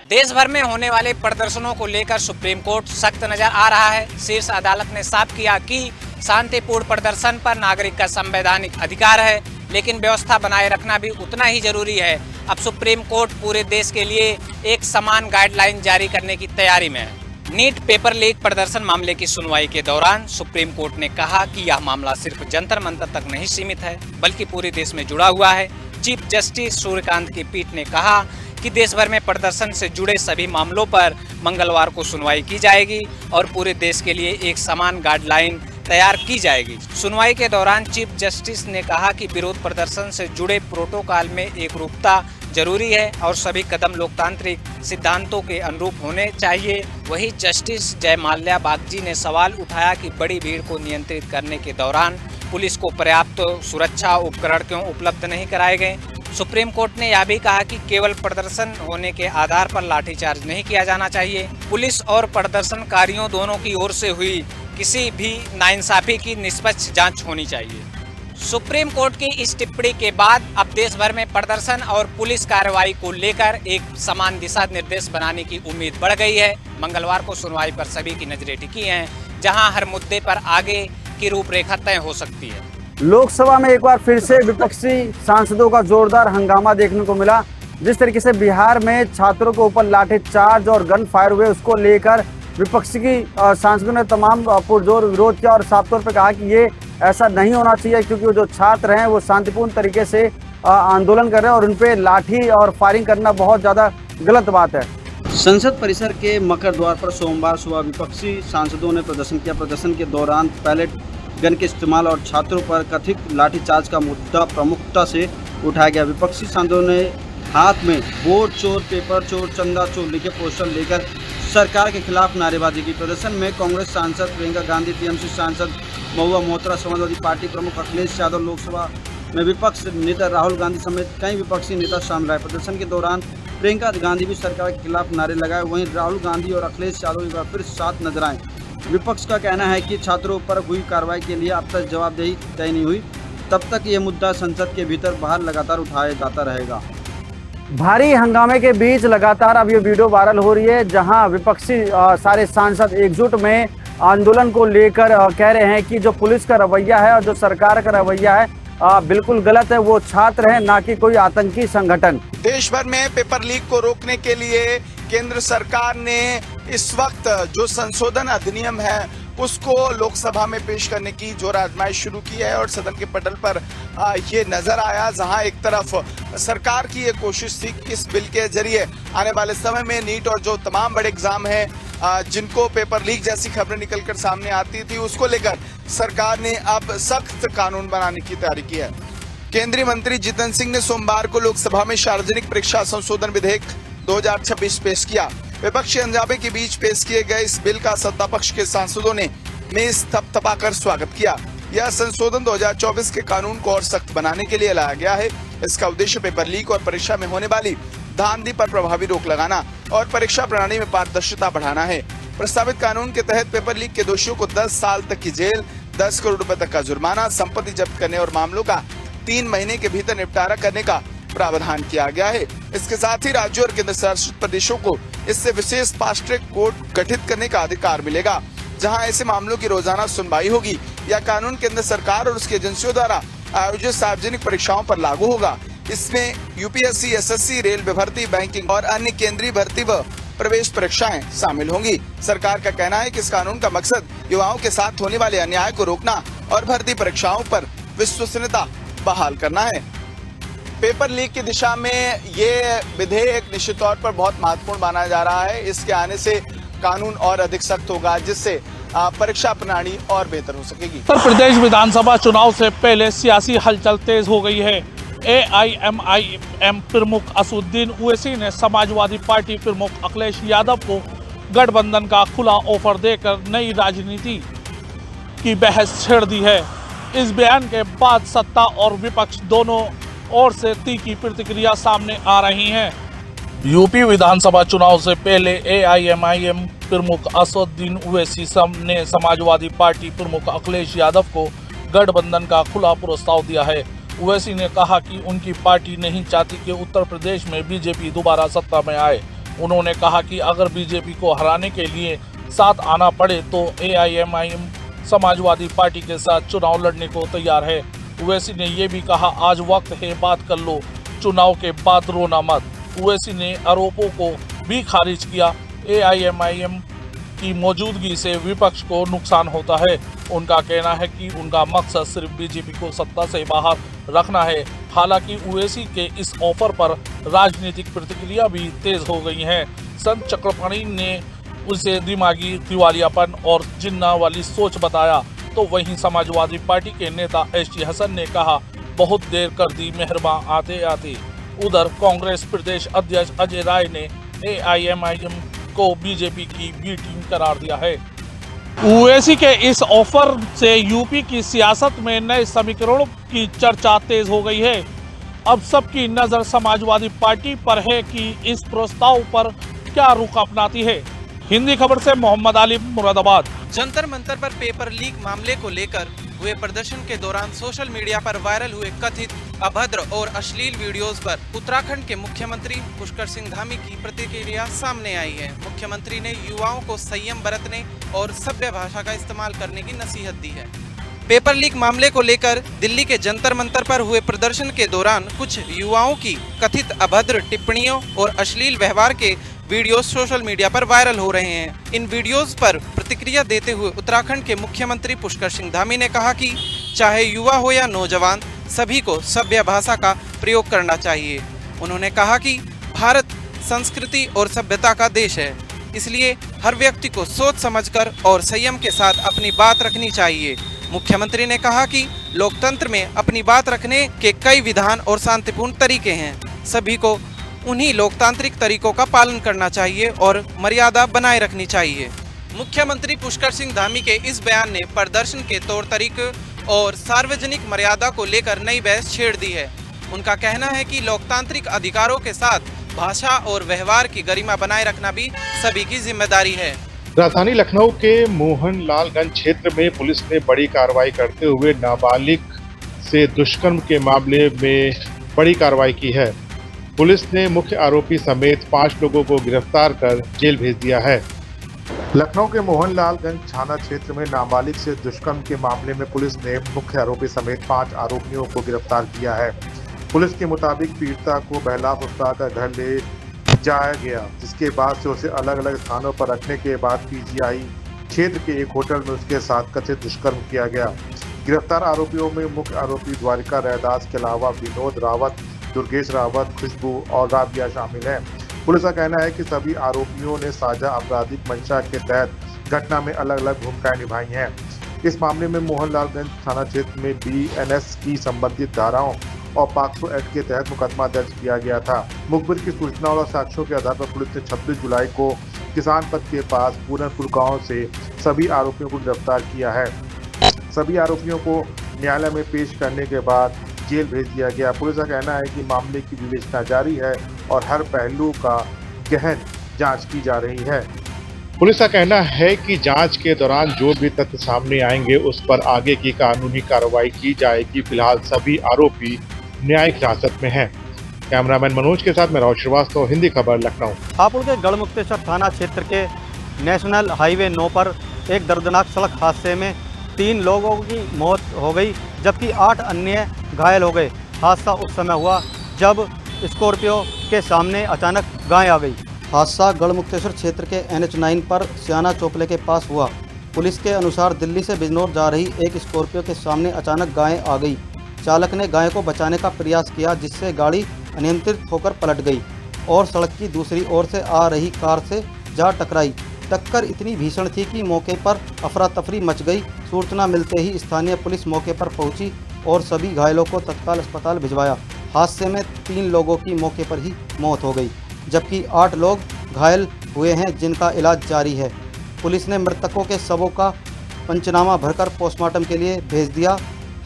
देश भर में होने वाले प्रदर्शनों को लेकर सुप्रीम कोर्ट सख्त नजर आ रहा है। शीर्ष अदालत ने साफ किया कि शांतिपूर्ण प्रदर्शन पर नागरिक का संवैधानिक अधिकार है, लेकिन व्यवस्था बनाए रखना भी उतना ही जरूरी है। अब सुप्रीम कोर्ट पूरे देश के लिए एक समान गाइडलाइन जारी करने की तैयारी में है। नीट पेपर लीक प्रदर्शन मामले की सुनवाई के दौरान सुप्रीम कोर्ट ने कहा कि यह मामला सिर्फ जंतर मंतर तक नहीं सीमित है, बल्कि पूरे देश में जुड़ा हुआ है। चीफ जस्टिस सूर्यकांत की पीठ ने कहा कि देश भर में प्रदर्शन से जुड़े सभी मामलों पर मंगलवार को सुनवाई की जाएगी और पूरे देश के लिए एक समान गाइडलाइन तैयार की जाएगी। सुनवाई के दौरान चीफ जस्टिस ने कहा कि विरोध प्रदर्शन से जुड़े प्रोटोकॉल में एकरूपता जरूरी है और सभी कदम लोकतांत्रिक सिद्धांतों के अनुरूप होने चाहिए। वहीं जस्टिस जयमाल्या बागची ने सवाल उठाया कि बड़ी भीड़ को नियंत्रित करने के दौरान पुलिस को पर्याप्त सुरक्षा उपकरण क्यों उपलब्ध नहीं कराए गए। सुप्रीम कोर्ट ने यह भी कहा कि केवल प्रदर्शन होने के आधार पर लाठीचार्ज नहीं किया जाना चाहिए। पुलिस और प्रदर्शनकारियों दोनों की ओर से हुई किसी भी नाइंसाफी की निष्पक्ष जांच होनी चाहिए। सुप्रीम कोर्ट की इस टिप्पणी के बाद अब देश भर में प्रदर्शन और पुलिस कार्रवाई को लेकर एक समान दिशा निर्देश बनाने की उम्मीद बढ़ गई है। मंगलवार को सुनवाई पर सभी की नजरें टिकी हैं, जहां हर मुद्दे पर आगे की रूपरेखा तय हो सकती है। लोकसभा में एक बार फिर से विपक्षी सांसदों का जोरदार हंगामा देखने को मिला। जिस तरीके से बिहार में छात्रों के ऊपर लाठीचार्ज और गन फायर हुए, उसको लेकर विपक्षी की सांसदों ने तमाम पुरजोर विरोध किया और साफ तौर पर कहा कि ये ऐसा नहीं होना चाहिए, क्योंकि वो जो छात्र हैं वो शांतिपूर्ण तरीके से आंदोलन कर रहे हैं और उन पे लाठी और फायरिंग करना बहुत ज़्यादा गलत बात है। संसद परिसर के मकर द्वार पर सोमवार सुबह विपक्षी सांसदों ने प्रदर्शन किया। प्रदर्शन के दौरान पैलेट गन के इस्तेमाल और छात्रों पर कथित लाठीचार्ज का मुद्दा प्रमुखता से उठाया गया। विपक्षी सांसदों ने हाथ में वोट चोर, पेपर चोर, चंदा चोर लिखे पोस्टर लेकर सरकार के खिलाफ नारेबाजी की। प्रदर्शन में कांग्रेस सांसद प्रियंका गांधी, टीएमसी सांसद महुआ मोहतरा, समाजवादी पार्टी प्रमुख अखिलेश यादव, लोकसभा में विपक्ष नेता राहुल गांधी समेत कई विपक्षी नेता शामिल रहे। प्रदर्शन के दौरान प्रियंका गांधी भी सरकार के खिलाफ नारे लगाए। वहीं राहुल गांधी और अखिलेश यादव एक बार फिर साथ नजर आए। विपक्ष का कहना है कि छात्रों पर हुई कार्रवाई के लिए अब तक जवाबदेही तय नहीं हुई, तब तक ये मुद्दा संसद के भीतर बाहर लगातार उठाया जाता रहेगा। भारी हंगामे के बीच लगातार अब ये वीडियो वायरल हो रही है, जहां विपक्षी सारे सांसद एकजुट में आंदोलन को लेकर कह रहे हैं कि जो पुलिस का रवैया है और जो सरकार का रवैया है बिल्कुल गलत है। वो छात्र हैं, ना कि कोई आतंकी संगठन। देश भर में पेपर लीक को रोकने के लिए केंद्र सरकार ने इस वक्त जो संशोधन अधिनियम है उसको लोकसभा में पेश करने की जोर आजमाइश शुरू की है और सदन के पटल पर ये नजर आया, जहां एक तरफ सरकार की ये कोशिश थी कि इस बिल के जरिए आने वाले समय में नीट और जो तमाम बड़े एग्जाम हैं जिनको पेपर लीक जैसी खबरें निकलकर सामने आती थी, उसको लेकर सरकार ने अब सख्त कानून बनाने की तैयारी की है। केंद्रीय मंत्री जितेंद्र सिंह ने सोमवार को लोकसभा में सार्वजनिक परीक्षा संशोधन विधेयक 2026 पेश किया। विपक्षी हंगामे के बीच पेश किए गए इस बिल का सत्ता पक्ष के सांसदों ने मेज थपथपाकर स्वागत किया। यह संशोधन 2024 के कानून को और सख्त बनाने के लिए लाया गया है। इसका उद्देश्य पेपर लीक और परीक्षा में होने वाली धांधली पर प्रभावी रोक लगाना और परीक्षा प्रणाली में पारदर्शिता बढ़ाना है। प्रस्तावित कानून के तहत पेपर लीक के दोषियों को 10 साल तक की जेल, 10 करोड़ रुपए तक का जुर्माना, संपत्ति जब्त करने और मामलों का 3 महीने के भीतर निपटारा करने का प्रावधान किया गया है। इसके साथ ही राज्यों और केंद्र शासित प्रदेशों को इससे विशेष फास्ट ट्रैक कोर्ट गठित करने का अधिकार मिलेगा, जहां ऐसे मामलों की रोजाना सुनवाई होगी। यह कानून केंद्र सरकार और उसकी एजेंसियों द्वारा आयोजित सार्वजनिक परीक्षाओं पर लागू होगा। इसमें यूपीएससी, एसएससी, रेलवे भर्ती, बैंकिंग और अन्य केंद्रीय भर्ती व प्रवेश परीक्षाएं शामिल होंगी। सरकार का कहना है कि इस कानून का मकसद युवाओं के साथ होने वाले अन्याय को रोकना और भर्ती परीक्षाओं पर विश्वसनीयता बहाल करना है। पेपर लीक की दिशा में ये विधेयक निश्चित तौर पर बहुत महत्वपूर्ण माना जा रहा है। इसके आने से कानून और अधिक सख्त होगा, जिससे परीक्षा प्रणाली और बेहतर हो सकेगी। उत्तर प्रदेश विधानसभा चुनाव से पहले सियासी हलचल तेज हो गई है। AIMIM प्रमुख असदुद्दीन ओवैसी ने समाजवादी पार्टी प्रमुख अखिलेश यादव को गठबंधन का खुला ऑफर देकर नई राजनीति की बहस छेड़ दी है। इस बयान के बाद सत्ता और विपक्ष दोनों ओर से तीखी प्रतिक्रिया सामने आ रही हैं। यूपी विधानसभा चुनाव से पहले AIMIM प्रमुख असदुद्दीन ओवैसी ने समाजवादी पार्टी प्रमुख अखिलेश यादव को गठबंधन का खुला प्रस्ताव दिया है। ओवैसी ने कहा कि उनकी पार्टी नहीं चाहती कि उत्तर प्रदेश में बीजेपी दोबारा सत्ता में आए। उन्होंने कहा कि अगर बीजेपी को हराने के लिए साथ आना पड़े तो AIMIM समाजवादी पार्टी के साथ चुनाव लड़ने को तैयार है। ओवैसी ने ये भी कहा, आज वक्त है बात कर लो, चुनाव के बाद रोना मत। ओवैसी ने आरोपों को भी खारिज किया। AIMIM की मौजूदगी से विपक्ष को नुकसान होता है। उनका कहना है कि उनका मकसद सिर्फ बीजेपी को सत्ता से बाहर रखना है। हालांकि ओवैसी के इस ऑफर पर राजनीतिक प्रतिक्रिया भी तेज हो गई है। संत चक्रपाणी ने उसे दिमागी दिवालियापन और जिन्ना वाली सोच बताया, तो वहीं समाजवादी पार्टी के नेता ST हसन ने कहा, बहुत देर कर दी मेहरबा आते आते। उधर कांग्रेस प्रदेश अध्यक्ष अजय राय ने AIMIM को बीजेपी की बी टीम करार दिया है। ओवैसी के इस ऑफर से यूपी की सियासत में नए समीकरणों की चर्चा तेज हो गई है। अब सबकी नजर समाजवादी पार्टी पर है कि इस प्रस्ताव पर क्या रुख अपनाती है। हिंदी खबर से मोहम्मद आली, मुरादाबाद। जंतर मंतर पर पेपर लीक मामले को लेकर हुए प्रदर्शन के दौरान सोशल मीडिया पर वायरल हुए कथित अभद्र और अश्लील वीडियोस पर उत्तराखंड के मुख्यमंत्री पुष्कर सिंह धामी की प्रतिक्रिया सामने आई है। मुख्यमंत्री ने युवाओं को संयम बरतने और सभ्य भाषा का इस्तेमाल करने की नसीहत दी है। पेपर लीक मामले को लेकर दिल्ली के जंतर मंतर पर हुए प्रदर्शन के दौरान कुछ युवाओं की कथित अभद्र टिप्पणियों और अश्लील व्यवहार के वीडियोस सोशल मीडिया पर वायरल हो रहे हैं। इन वीडियोस पर प्रतिक्रिया देते हुए उत्तराखंड के मुख्यमंत्री पुष्कर सिंह धामी ने कहा कि चाहे युवा हो या नौजवान, सभी को सभ्य भाषा का प्रयोग करना चाहिए। उन्होंने कहा कि भारत संस्कृति और सभ्यता का देश है, इसलिए हर व्यक्ति को सोच समझकर और संयम के साथ अपनी बात रखनी चाहिए। मुख्यमंत्री ने कहा कि लोकतंत्र में अपनी बात रखने के कई विधान और शांतिपूर्ण तरीके हैं। सभी को उन्हीं लोकतांत्रिक तरीकों का पालन करना चाहिए और मर्यादा बनाए रखनी चाहिए। मुख्यमंत्री पुष्कर सिंह धामी के इस बयान ने प्रदर्शन के तौर तरीके और सार्वजनिक मर्यादा को लेकर नई बहस छेड़ दी है। उनका कहना है कि लोकतांत्रिक अधिकारों के साथ भाषा और व्यवहार की गरिमा बनाए रखना भी सभी की जिम्मेदारी है। राजधानी लखनऊ के मोहनलालगंज क्षेत्र में पुलिस ने बड़ी कार्रवाई करते हुए नाबालिग से दुष्कर्म के मामले में बड़ी कार्रवाई की है। पुलिस ने मुख्य आरोपी समेत 5 लोगों को गिरफ्तार कर जेल भेज दिया है। लखनऊ के मोहनलालगंज थाना क्षेत्र में नाबालिग से दुष्कर्म के मामले में पुलिस ने मुख्य आरोपी समेत 5 आरोपियों को गिरफ्तार किया है। पुलिस के मुताबिक पीड़िता को बहला फुसला कर घर ले जाया गया, जिसके बाद से उसे अलग अलग स्थानों पर रखने के बाद PGI क्षेत्र के एक होटल में उसके साथ कथित दुष्कर्म किया गया। गिरफ्तार आरोपियों में मुख्य आरोपी द्वारिका रैदास के अलावा विनोद रावत, दुर्गेश रावत, खुशबू और राबिया शामिल हैं। पुलिस का कहना है कि सभी आरोपियों ने साझा आपराधिक मंशा के तहत घटना में अलग अलग भूमिकाएं निभाई हैं। इस मामले में मोहनलालगंज थाना क्षेत्र में BNS की संबंधित धाराओं और पॉक्सो एक्ट के तहत मुकदमा दर्ज किया गया था। मुखबिर की सूचना और साक्ष्यों के आधार पर पुलिस ने 26 जुलाई को किसान पथ के पास पूरनपुर गांव से सभी आरोपियों को गिरफ्तार किया है। सभी आरोपियों को न्यायालय में पेश करने के बाद जेल भेज दिया गया। पुलिस का कहना है कि मामले की विवेचना जारी है और हर पहलू का गहन जांच की जा रही है। पुलिस का कहना है कि जांच के दौरान जो भी तथ्य सामने आएंगे उस पर आगे की कानूनी कार्रवाई की जाएगी। फिलहाल सभी आरोपी न्यायिक हिरासत में हैं। कैमरामैन मनोज के साथ मैं राहुल श्रीवास्तव, हिंदी खबर, लखनऊ। हापुड़ के गढ़मुक्तेश्वर थाना क्षेत्र के नेशनल हाईवे 9 पर एक दर्दनाक सड़क हादसे में 3 लोगों की मौत हो गई, जबकि 8 अन्य घायल हो गए। हादसा उस समय हुआ जब स्कॉर्पियो के सामने अचानक गाय आ गई। हादसा गढ़मुक्तेश्वर क्षेत्र के NH9 पर सियाना चौपले के पास हुआ। पुलिस के अनुसार दिल्ली से बिजनौर जा रही एक स्कॉर्पियो के सामने अचानक गाय आ गई। चालक ने गाय को बचाने का प्रयास किया, जिससे गाड़ी अनियंत्रित होकर पलट गई और सड़क की दूसरी ओर से आ रही कार से जा टकराई। टक्कर इतनी भीषण थी कि मौके पर अफरा तफरी मच गई। सूचना मिलते ही स्थानीय पुलिस मौके पर पहुंची और सभी घायलों को तत्काल अस्पताल भिजवाया। हादसे में 3 लोगों की मौके पर ही मौत हो गई, जबकि 8 लोग घायल हुए हैं, जिनका इलाज जारी है। पुलिस ने मृतकों के शवों का पंचनामा भरकर पोस्टमार्टम के लिए भेज दिया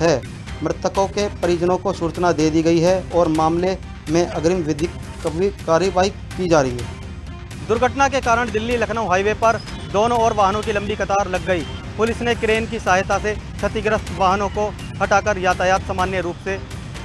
है। मृतकों के परिजनों को सूचना दे दी गई है और मामले में अग्रिम विधिक कार्रवाई की जा रही है। दुर्घटना के कारण दिल्ली लखनऊ हाईवे पर दोनों ओर वाहनों की लंबी कतार लग गई। पुलिस ने क्रेन की सहायता से क्षतिग्रस्त वाहनों को हटाकर यातायात सामान्य रूप से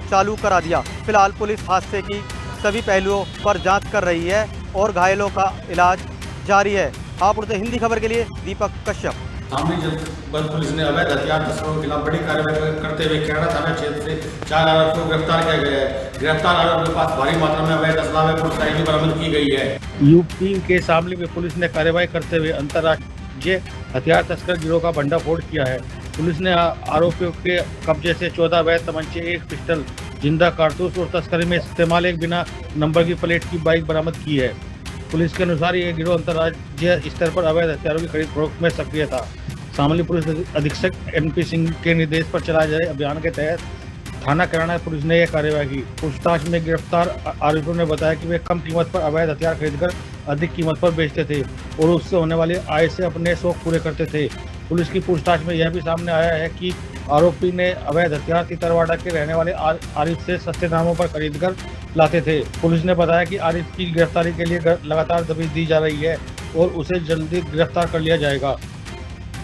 चालू करा दिया। फिलहाल पुलिस हादसे की सभी पहलुओं पर जांच कर रही है और घायलों का इलाज जारी है। हापुड़ से हिंदी खबर के लिए दीपक कश्यप। शामली जनपद पुलिस ने अवैध हथियार तस्करों के खिलाफ बड़ी कार्रवाई करते हुए कैराना थाना क्षेत्र से 4 आरोपियों को गिरफ्तार किया गया है। गिरफ्तार आरोपियों के पास भारी मात्रा में अवैध असला व मोटरसाइकिल बरामद की गई है। यूपी के शामली में पुलिस ने कार्रवाई करते हुए अंतर्राज्यीय हथियार तस्कर गिरोह का भंडाफोड़ किया है। पुलिस ने आरोपियों के कब्जे से 14 अवैध तमंचे, 1 पिस्टल, जिंदा कारतूस और तस्करी में इस्तेमाल एक बिना नंबर की प्लेट की बाइक बरामद की है। पुलिस के अनुसार ये गिरोह अंतर्राज्यीय स्तर पर अवैध हथियारों की खरीद फरोख्त में सक्रिय था। शामली पुलिस अधीक्षक NP सिंह के निर्देश पर चलाए गए अभियान के तहत थाना कैराना पुलिस ने यह कार्रवाई की। पूछताछ में गिरफ्तार आरोपियों ने बताया कि वे कम कीमत पर अवैध हथियार खरीदकर अधिक कीमत पर बेचते थे और उससे होने वाली आय से अपने शौक पूरे करते थे। पुलिस की पूछताछ में यह भी सामने आया है कि आरोपी ने अवैध हथियार तितरवाड़ा के रहने वाले आरिफ से सस्ते दामों पर खरीदकर लाते थे। पुलिस ने बताया कि आरिफ की गिरफ्तारी के लिए लगातार दबिश दी जा रही है और उसे जल्दी गिरफ्तार कर लिया जाएगा।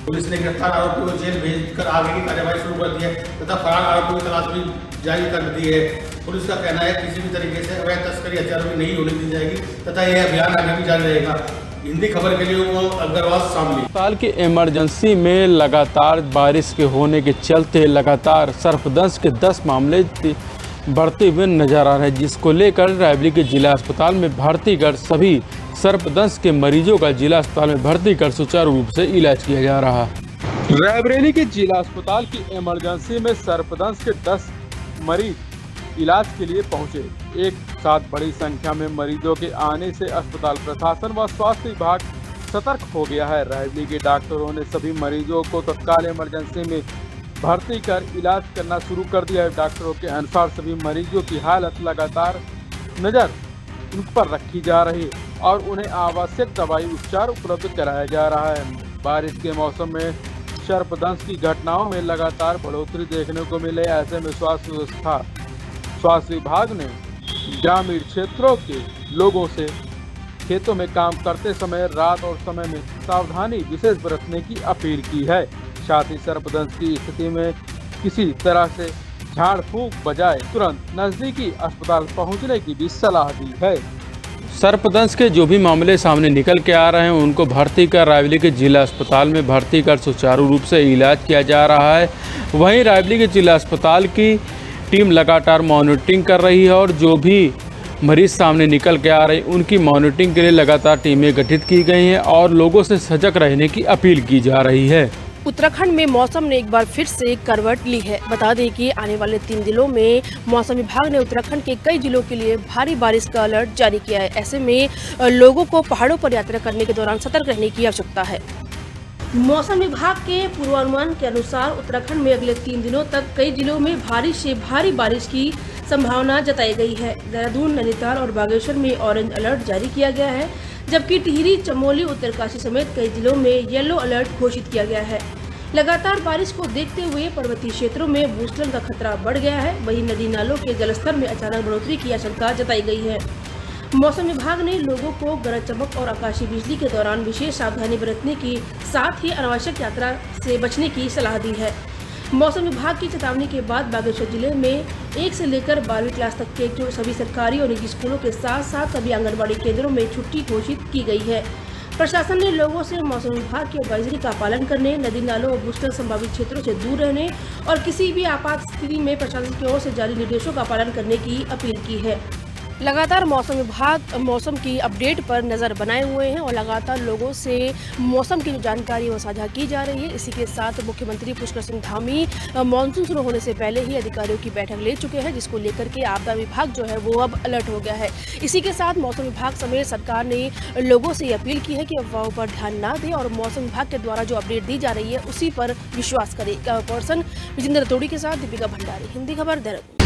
पुलिस ने गिरफ्तार आरोपियों को जेल भेजकर आगे की कार्रवाई शुरू कर दी है तथा फरार आरोपियों की तलाश भी जारी कर दी है। पुलिस का कहना है किसी भी तरीके से अवैध तस्करी हथियारों की नहीं होने दी जाएगी तथा यह अभियान आगे भी जारी रहेगा। हिंदी खबर के लिए वो अग्रवाल शामली। साल की इमरजेंसी में लगातार बारिश के होने के चलते लगातार सर्पदंश के 10 मामले बढ़ते हुए नजर आ रहे हैं, जिसको लेकर रायबरेली के जिला अस्पताल में भर्ती कर सभी सर्पदंश के मरीजों का जिला अस्पताल में भर्ती कर सुचारू रूप से इलाज किया जा रहा है। रायबरेली के जिला अस्पताल की इमरजेंसी में सर्पदंश के 10 मरीज इलाज के लिए पहुंचे। एक साथ बड़ी संख्या में मरीजों के आने से अस्पताल प्रशासन व स्वास्थ्य विभाग सतर्क हो गया है। रायबरेली के डॉक्टरों ने सभी मरीजों को तत्काल इमरजेंसी में भर्ती कर इलाज करना शुरू कर दिया है। डॉक्टरों के अनुसार सभी मरीजों की हालत लगातार नजर उन पर रखी जा रही है और उन्हें आवश्यक दवाई उपचार उपलब्ध कराया जा रहा है। बारिश के मौसम में सर्पदंश की घटनाओं में लगातार बढ़ोतरी देखने को मिले। ऐसे में स्वास्थ्य विभाग ने ग्रामीण क्षेत्रों के लोगों से खेतों में काम करते समय रात और समय में सावधानी विशेष बरतने की अपील की है। साथ ही सर्पदंश की स्थिति में किसी तरह से झाड़ फूंक बजाय तुरंत नजदीकी अस्पताल पहुंचने की भी सलाह दी है। सर्पदंश के जो भी मामले सामने निकल के आ रहे हैं उनको भर्ती कर रायबरेली के जिला अस्पताल में भर्ती कर सुचारू रूप से इलाज किया जा रहा है। वहीं रायबरेली के जिला अस्पताल की टीम लगातार मॉनिटरिंग कर रही है और जो भी मरीज सामने निकल के आ रहे हैं उनकी मॉनिटरिंग के लिए लगातार टीमें गठित की गई हैं और लोगों से सजग रहने की अपील की जा रही है। उत्तराखंड में मौसम ने एक बार फिर से करवट ली है। बता दें कि आने वाले 3 दिनों में मौसम विभाग ने उत्तराखंड के कई जिलों के लिए भारी बारिश का अलर्ट जारी किया है। ऐसे में लोगों को पहाड़ों पर यात्रा करने के दौरान सतर्क रहने की आवश्यकता है। मौसम विभाग के पूर्वानुमान के अनुसार उत्तराखंड में अगले 3 दिनों तक कई जिलों में भारी से भारी बारिश की संभावना जताई गई है। देहरादून, नैनीताल और बागेश्वर में ऑरेंज अलर्ट जारी किया गया है, जबकि टिहरी, चमोली, उत्तरकाशी समेत कई जिलों में येलो अलर्ट घोषित किया गया है। लगातार बारिश को देखते हुए पर्वतीय क्षेत्रों में भूस्खलन का खतरा बढ़ गया है। वहीं नदी नालों के जलस्तर में अचानक बढ़ोतरी की आशंका जताई गई है। मौसम विभाग ने लोगों को गरज चमक और आकाशीय बिजली के दौरान विशेष सावधानी बरतने की साथ ही अनावश्यक यात्रा से बचने की सलाह दी है। मौसम विभाग की चेतावनी के बाद बागेश्वर जिले में 1 से लेकर 12वीं क्लास तक के जो सभी सरकारी और निजी स्कूलों के साथ साथ सभी आंगनबाड़ी केंद्रों में छुट्टी घोषित की गई है। प्रशासन ने लोगों से मौसम विभाग की एडवाइजरी का पालन करने, नदी नालों और भूस्खलन संभावित क्षेत्रों से दूर रहने और किसी भी आपात स्थिति में प्रशासन की ओर से जारी निर्देशों का पालन करने की अपील की है। लगातार मौसम विभाग मौसम की अपडेट पर नज़र बनाए हुए हैं और लगातार लोगों से मौसम की जो जानकारी वो साझा की जा रही है। इसी के साथ मुख्यमंत्री पुष्कर सिंह धामी मानसून शुरू होने से पहले ही अधिकारियों की बैठक ले चुके हैं, जिसको लेकर के आपदा विभाग जो है वो अब अलर्ट हो गया है। इसी के साथ मौसम विभाग समेत सरकार ने लोगों से अपील की है कि अफवाहों पर ध्यान ना दें और मौसम विभाग के द्वारा जो अपडेट दी जा रही है उसी पर विश्वास करें। पर्सन विजेंद्र तोड़ी के साथ दीपिका भंडारी, हिंदी खबर, देहरादून।